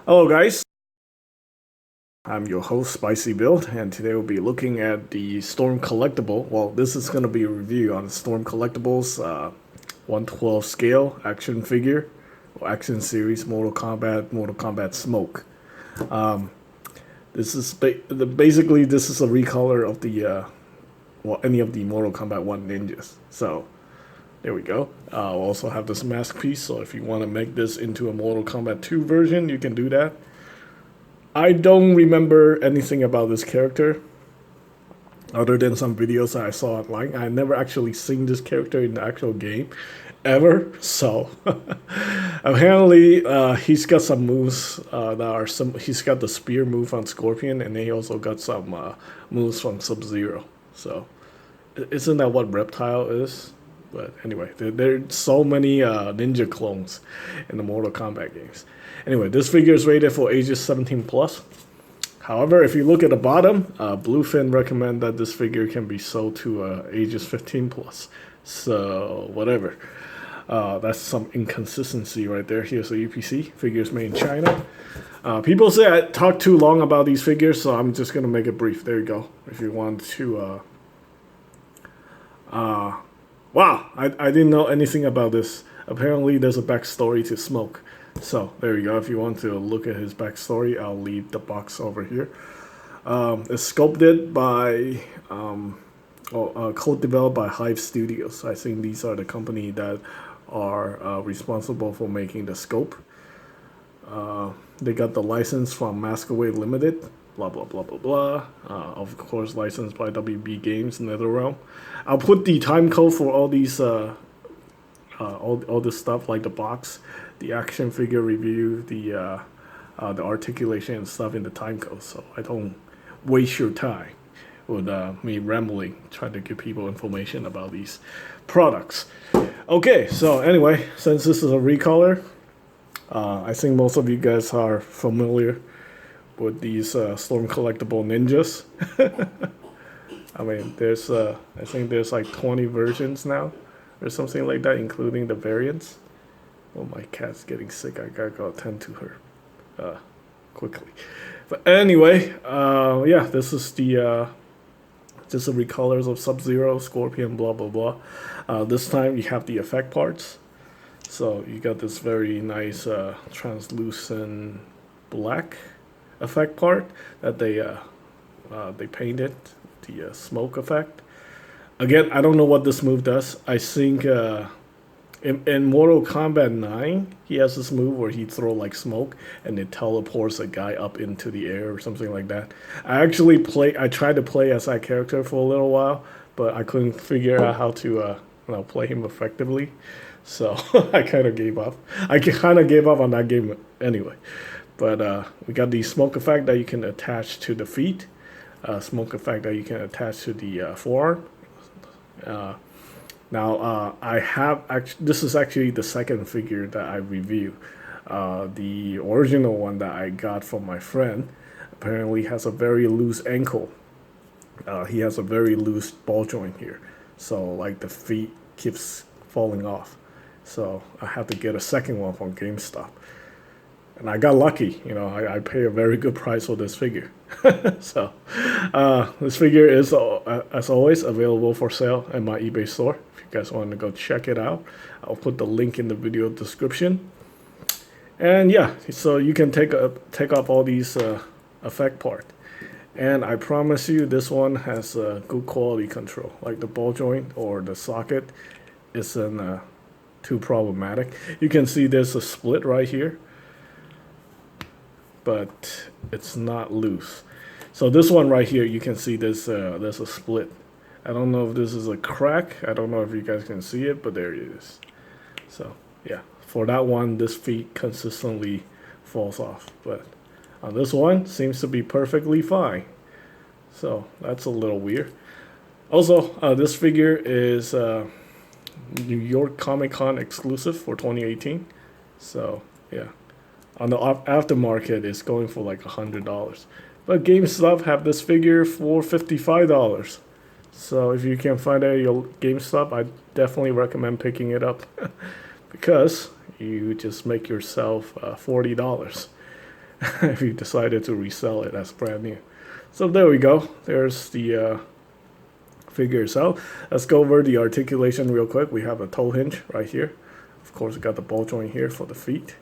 Hello guys, I'm your host Spicy Build, and today we'll be looking at the Storm Collectible. Well, this is going to be a review on the Storm Collectibles 112 scale action figure, or action series Mortal Kombat Smoke. This is basically this is a recolor of the any of the Mortal Kombat 1 ninjas. So there we go. I'll also have this mask piece, so if you want to make this into a Mortal Kombat 2 version, you can do that. I don't remember anything about this character other than some videos that I saw online. I never actually seen this character in the actual game ever. So apparently he's got some moves that are some. He's got the spear move on Scorpion, and then he also got some moves from Sub-Zero. So isn't that what Reptile is? But anyway, there's so many ninja clones in the Mortal Kombat games. Anyway, this figure is rated for ages 17 plus. However, if you look at the bottom, Bluefin recommend that this figure can be sold to ages 15 plus. So whatever. That's some inconsistency right there. Here's a UPC. Figures made in China. People say I talk too long about these figures, so I'm just going to make it brief. There you go. If you want to... wow, I didn't know anything about this. Apparently, there's a backstory to Smoke. So there you go. If you want to look at his backstory, I'll leave the box over here. It's sculpted by, co-developed by Hive Studios. I think these are the company that are responsible for making the scope. They got the license from Masquerade Limited. Blah blah blah blah blah. Of course, licensed by WB Games NetherRealm. I'll put the time code for all these. All this stuff like the box, the action figure review, the articulation and stuff in the time code, so I don't waste your time with me rambling trying to give people information about these products. Okay, so anyway, since this is a recolor, I think most of you guys are familiar with these Storm Collectible ninjas. I mean, there's I think there's like 20 versions now or something like that, including the variants. Oh, my cat's getting sick. I gotta go attend to her quickly. But anyway, yeah, this is the just the recolors of Sub-Zero, Scorpion, blah blah blah. This time you have the effect parts. So you got this very nice translucent black effect part that they painted the smoke effect. Again, I don't know what this move does. I think in Mortal Kombat 9, he has this move where he throw like smoke and it teleports a guy up into the air or something like that. I tried to play as that character for a little while, but I couldn't figure out how to play him effectively. So I kind of gave up. I kind of gave up on that game anyway. But we got the smoke effect that you can attach to the feet. Smoke effect that you can attach to the forearm. Now I have this is actually the second figure that I review. The original one that I got from my friend apparently has a very loose ankle. He has a very loose ball joint here, so like the feet keeps falling off. So I have to get a second one from GameStop. And I got lucky, I pay a very good price for this figure. So this figure is, as always, available for sale at my eBay store. If you guys want to go check it out, I'll put the link in the video description. And yeah, so you can take off all these effect part. And I promise you, this one has good quality control. Like the ball joint or the socket isn't too problematic. You can see there's a split right here, but it's not loose. So this one right here, you can see there's a split. I don't know if this is a crack. I don't know if you guys can see it, but there it is. So yeah, for that one, this feet consistently falls off. But on this one, seems to be perfectly fine. So that's a little weird. Also, this figure is New York Comic Con exclusive for 2018. So yeah. On the aftermarket, it's going for like $100. But GameStop have this figure for $55. So if you can find it at your GameStop, I definitely recommend picking it up. Because you just make yourself $40. if you decided to resell it as brand new. So there we go. There's the figure itself. Let's go over the articulation real quick. We have a toe hinge right here. Of course, we got the ball joint here for the feet.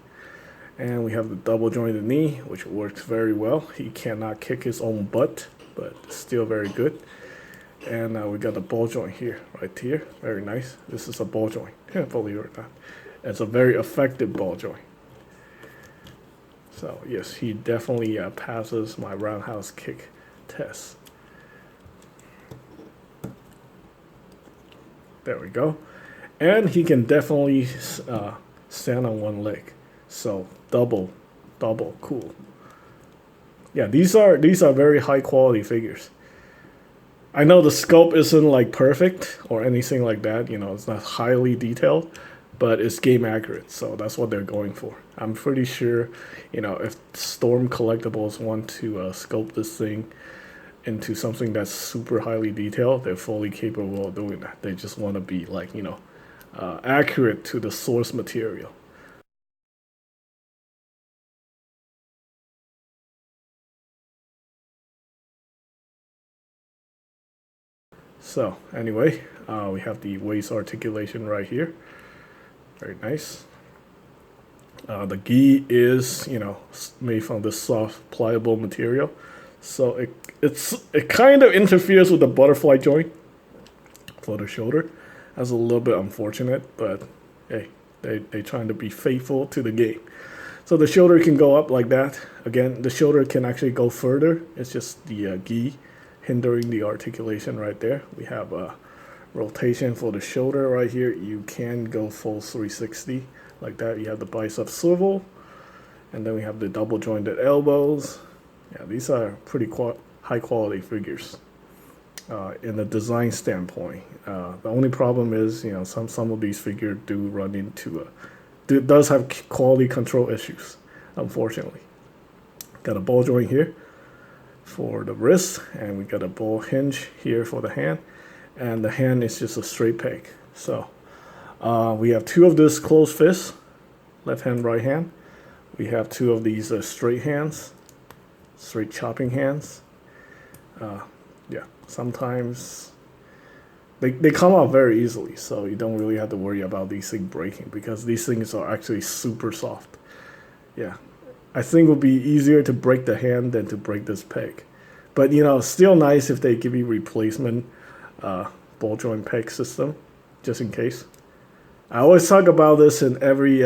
And we have the double jointed knee, which works very well. He cannot kick his own butt, but still very good. And we got the ball joint here, right here. Very nice. This is a ball joint, believe it or not. It's a very effective ball joint. So yes, he definitely passes my roundhouse kick test. There we go. And he can definitely stand on one leg. So double cool. Yeah, these are very high quality figures. I know the sculpt isn't like perfect or anything like that, you know, it's not highly detailed, but it's game accurate, so that's what they're going for. I'm pretty sure, you know, if Storm Collectibles want to sculpt this thing into something that's super highly detailed, they're fully capable of doing that. They just want to be like, you know, accurate to the source material. So anyway, we have the waist articulation right here. Very nice. The gi is, you know, made from this soft, pliable material, so it kind of interferes with the butterfly joint for the shoulder. That's a little bit unfortunate, but hey, they trying to be faithful to the game. So the shoulder can go up like that. Again, the shoulder can actually go further. It's just the gi hindering the articulation right there. We have a rotation for the shoulder right here. You can go full 360 like that. You have the bicep swivel, and then we have the double jointed elbows. Yeah, these are pretty high quality figures in the design standpoint. The only problem is, you know, some of these figures do run into does have quality control issues, unfortunately. Got a ball joint here for the wrist, and we got a ball hinge here for the hand, and the hand is just a straight peg. So we have two of this closed fists, left hand, right hand. We have two of these straight hands, straight chopping hands. Yeah, sometimes they come out very easily, so you don't really have to worry about these things breaking because these things are actually super soft. Yeah, I think it would be easier to break the hand than to break this peg. But, you know, still nice if they give you replacement ball joint peg system, just in case. I always talk about this in every you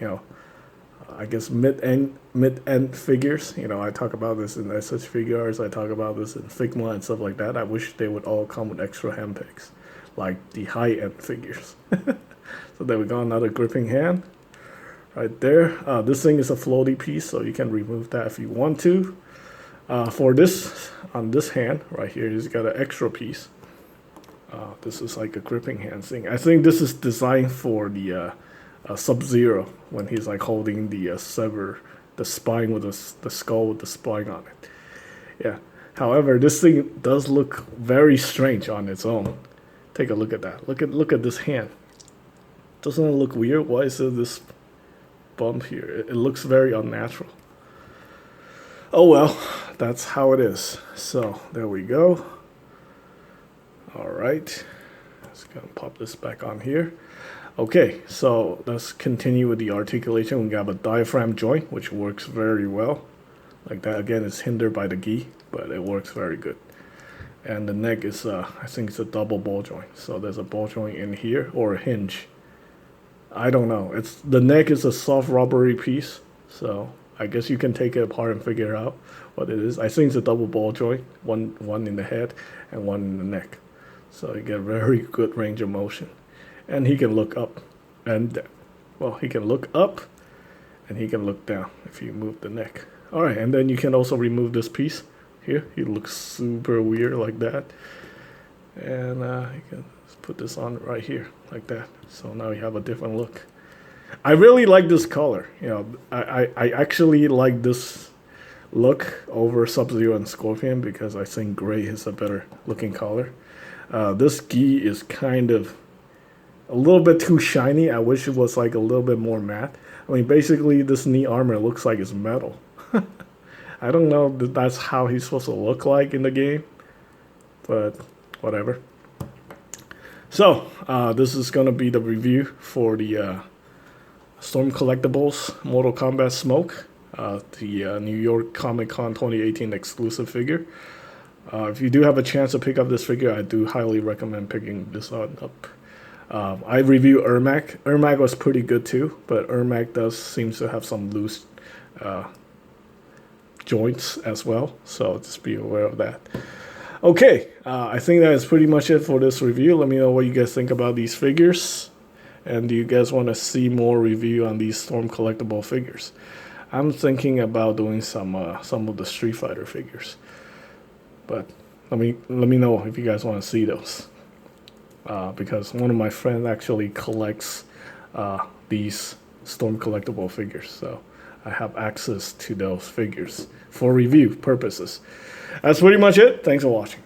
know, I guess mid-end figures. You know, I talk about this in SH Figures. I talk about this in Figma and stuff like that. I wish they would all come with extra hand pegs, like the high-end figures. So there we go, another gripping hand right there. This thing is a floaty piece, so you can remove that if you want to. For this, on this hand right here, you got an extra piece. This is like a gripping hand thing. I think this is designed for the Sub-Zero when he's like holding the the spine with the skull with the spine on it. Yeah. However, this thing does look very strange on its own. Take a look at that. Look at this hand. Doesn't it look weird? Why is there this bump here? It looks very unnatural. Oh well, that's how it is. So there we go. All right, let's go and pop this back on here. Okay, so let's continue with the articulation. We got a diaphragm joint, which works very well. Like that, again, it's hindered by the gi, but it works very good. And the neck is, I think it's a double ball joint. So there's a ball joint in here, or a hinge. I don't know. The neck is a soft rubbery piece, so I guess you can take it apart and figure out what it is. I think it's a double ball joint, one in the head and one in the neck. So you get very good range of motion. And he can look up and down. Well, he can look up and he can look down if you move the neck. All right, and then you can also remove this piece here. He looks super weird like that. And you can put this on right here like that. So now you have a different look. I really like this color. You know, I actually like this look over Sub-Zero and Scorpion because I think gray is a better looking color. This gi is kind of a little bit too shiny. I wish it was like a little bit more matte. I mean, basically, this knee armor looks like it's metal. I don't know that that's how he's supposed to look like in the game, but whatever. So, this is going to be the review for the Storm Collectibles Mortal Kombat Smoke, the New York Comic Con 2018 exclusive figure. If you do have a chance to pick up this figure, I do highly recommend picking this one up. I review Ermac. Ermac was pretty good too, but Ermac seems to have some loose joints as well, so just be aware of that. Okay, I think that is pretty much it for this review. Let me know what you guys think about these figures, and do you guys want to see more review on these Storm collectible figures? I'm thinking about doing some of the Street Fighter figures, but let me know if you guys want to see those. Because one of my friends actually collects these Storm collectible figures, so I have access to those figures for review purposes. That's pretty much it. Thanks for watching.